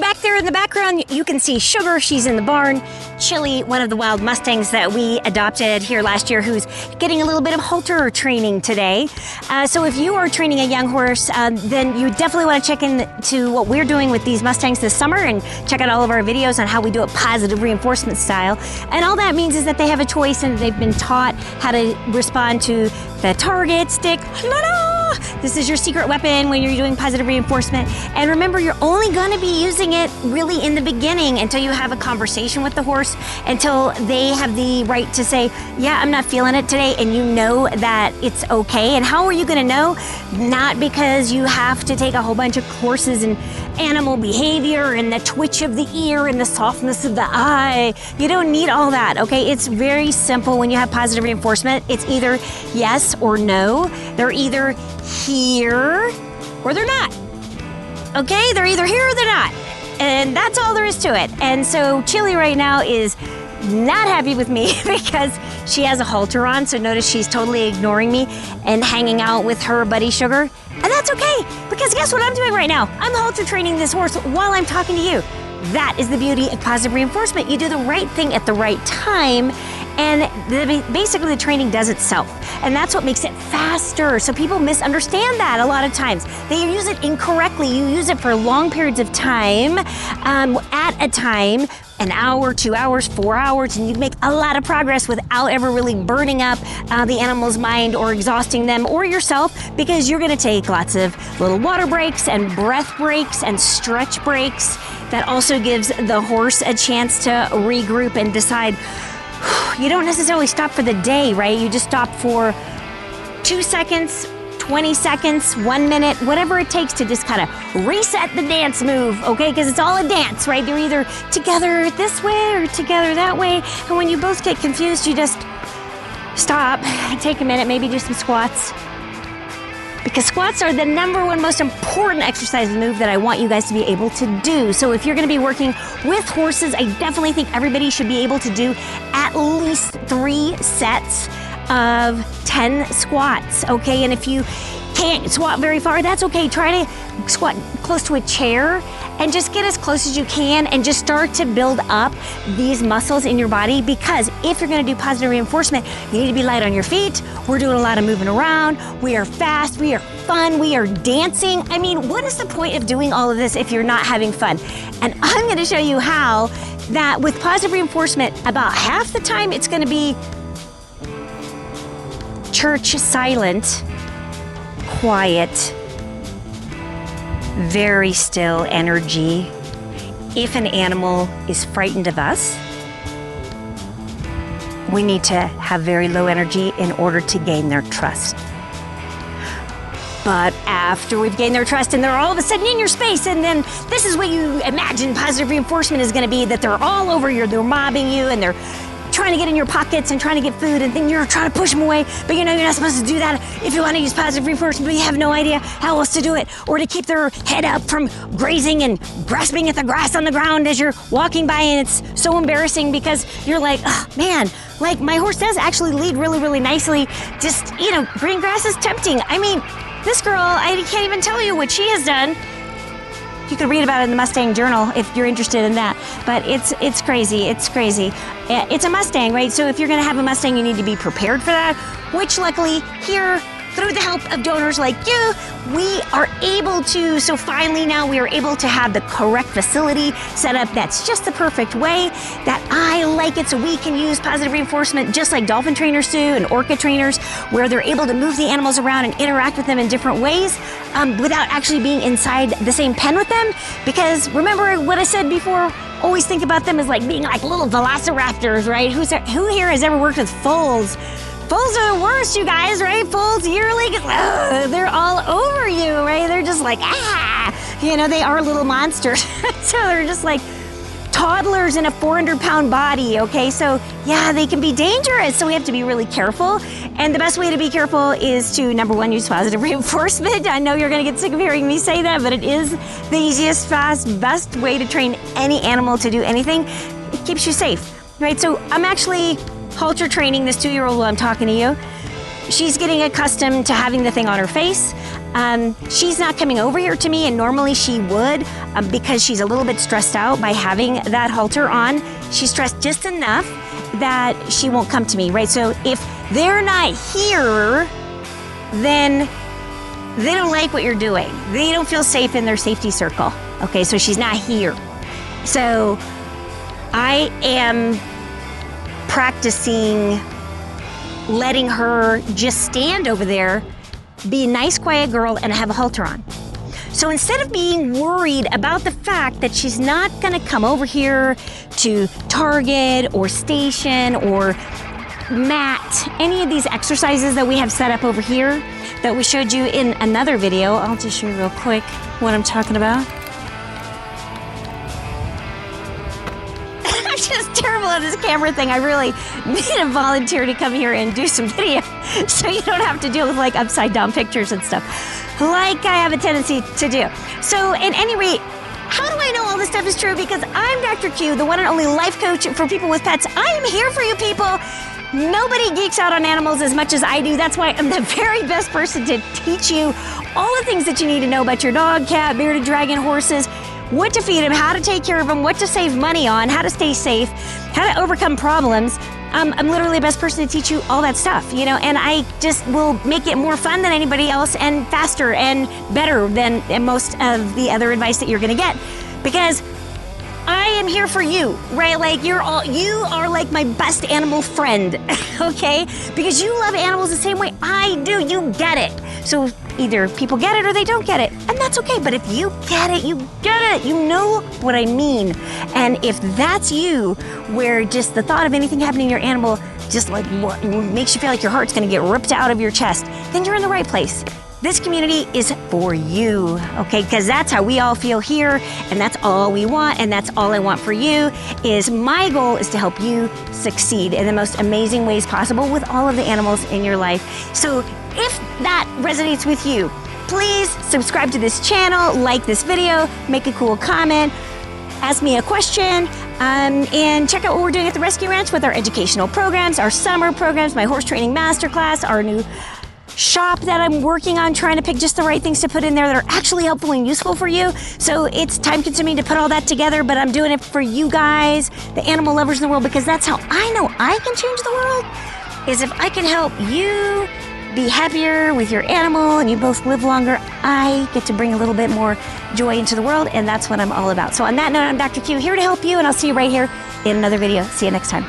back there in the background, you can see Sugar. She's in the barn. Chilli, one of the wild Mustangs that we adopted here last year, who's getting a little bit of halter training today. So if you are training a young horse, then you definitely want to check into what we're doing with these Mustangs this summer and check out all of our videos on how we do it positive reinforcement style. And all that means is that they have a choice and they've been taught how to respond to the target, stick, This is your secret weapon when you're doing positive reinforcement. And remember, you're only going to be using it really in the beginning until you have a conversation with the horse, until they have the right to say, yeah, I'm not feeling it today, and you know that it's okay. And how are you going to know? Not because you have to take a whole bunch of courses in animal behavior and the twitch of the ear and the softness of the eye. You don't need all that, okay? It's very simple when you have positive reinforcement. It's either yes or no. They're either here or they're not. Okay, they're either here or they're not. And that's all there is to it. And so Chilli right now is not happy with me because she has a halter on. So notice she's totally ignoring me and hanging out with her buddy Sugar. And that's okay, because guess what I'm doing right now? I'm halter training this horse while I'm talking to you. That is the beauty of positive reinforcement. You do the right thing at the right time, and basically the training does itself. And that's what makes it faster. So people misunderstand that a lot of times. They use it incorrectly. You use it for long periods of time, at a time, an hour, 2 hours, 4 hours, and you make a lot of progress without ever really burning up the animal's mind or exhausting them or yourself, because you're gonna take lots of little water breaks and breath breaks and stretch breaks. That also gives the horse a chance to regroup and decide. You don't necessarily stop for the day, right? You just stop for 2 seconds, 20 seconds, 1 minute, whatever it takes to just kind of reset the dance move, okay? Because it's all a dance, right? They're either together this way or together that way. And when you both get confused, you just stop, take a minute, maybe do some squats. Because squats are the #1 most important exercise move that I want you guys to be able to do. So if you're gonna be working with horses, I definitely think everybody should be able to do at least 3 sets of 10 squats, okay? And if you can't squat very far, that's okay. Try to squat close to a chair and just get as close as you can and just start to build up these muscles in your body, because if you're gonna do positive reinforcement, you need to be light on your feet. We're doing a lot of moving around. We are fast, we are fun, we are dancing. I mean, what is the point of doing all of this if you're not having fun? And I'm gonna show you how that with positive reinforcement, about half the time it's gonna be church silent, quiet, very still energy. If an animal is frightened of us, we need to have very low energy in order to gain their trust. But after we've gained their trust and they're all of a sudden in your space, and then this is what you imagine positive reinforcement is gonna be, that they're all over you, they're mobbing you, and they're trying to get in your pockets and trying to get food, and then you're trying to push them away, but you know you're not supposed to do that if you want to use positive reinforcement, but you have no idea how else to do it, or to keep their head up from grazing and grasping at the grass on the ground as you're walking by, and it's so embarrassing because you're like, oh man, like my horse does actually lead really, really nicely. Just, you know, green grass is tempting. I mean, this girl, I can't even tell you what she has done. You could read about it in the Mustang Journal if you're interested in that. But it's crazy, it's crazy. It's a Mustang, right? So if you're gonna have a Mustang, you need to be prepared for that, which luckily here, through the help of donors like you, we are able to. So finally now we are able to have the correct facility set up that's just the perfect way that I like it, so we can use positive reinforcement just like dolphin trainers do and orca trainers, where they're able to move the animals around and interact with them in different ways without actually being inside the same pen with them. Because remember what I said before, always think about them as like being like little velociraptors, right? Who here has ever worked with foals? Foals are the worst, you guys, right? Foals, yearly, they're all over you, right? They're just like, you know, they are little monsters. So they're just like toddlers in a 400-pound body, okay? So yeah, they can be dangerous, so we have to be really careful. And the best way to be careful is to, #1, use positive reinforcement. I know you're gonna get sick of hearing me say that, but it is the easiest, best way to train any animal to do anything. It keeps you safe, right? So I'm actually halter training this 2-year-old while I'm talking to you. She's getting accustomed to having the thing on her face. She's not coming over here to me, and normally she would because she's a little bit stressed out by having that halter on. She's stressed just enough that she won't come to me, right? So if they're not here, then they don't like what you're doing. They don't feel safe in their safety circle. Okay, so she's not here. So I am practicing letting her just stand over there, be a nice, quiet girl, and have a halter on. So instead of being worried about the fact that she's not gonna come over here to Target or Station or mat, any of these exercises that we have set up over here that we showed you in another video. I'll just show you real quick what I'm talking about. I'm just terrible at this camera thing. I really need a volunteer to come here and do some video so you don't have to deal with like upside down pictures and stuff like I have a tendency to do. So at any rate, how do I know all this stuff is true? Because I'm Dr. Q, the one and only life coach for people with pets. I am here for you people. Nobody geeks out on animals as much as I do. That's why I'm the very best person to teach you all the things that you need to know about your dog, cat, bearded dragon, horses, what to feed them, how to take care of them, what to save money on, how to stay safe, how to overcome problems. I'm literally the best person to teach you all that stuff, you know, and I just will make it more fun than anybody else and faster and better than most of the other advice that you're gonna get, because I am here for you, right? Like you are like my best animal friend, okay? Because you love animals the same way I do, you get it. So either people get it or they don't get it, and that's okay. But if you get it, you get it. You know what I mean. And if that's you, where just the thought of anything happening to your animal just like makes you feel like your heart's gonna get ripped out of your chest, then you're in the right place. This community is for you, okay? Because that's how we all feel here, and that's all we want, and that's all I want for you. Is my goal is to help you succeed in the most amazing ways possible with all of the animals in your life. So if that resonates with you, please subscribe to this channel, like this video, make a cool comment, ask me a question, and check out what we're doing at the ResqRanch with our educational programs, our summer programs, my horse training masterclass, our new shop that I'm working on, trying to pick just the right things to put in there that are actually helpful and useful for you. So it's time consuming to put all that together, but I'm doing it for you guys, the animal lovers in the world, because that's how I know I can change the world, is if I can help you be happier with your animal and you both live longer. I get to bring a little bit more joy into the world, and that's what I'm all about. So on that note, I'm Dr. Q, here to help you, and I'll see you right here in another video. See you next time.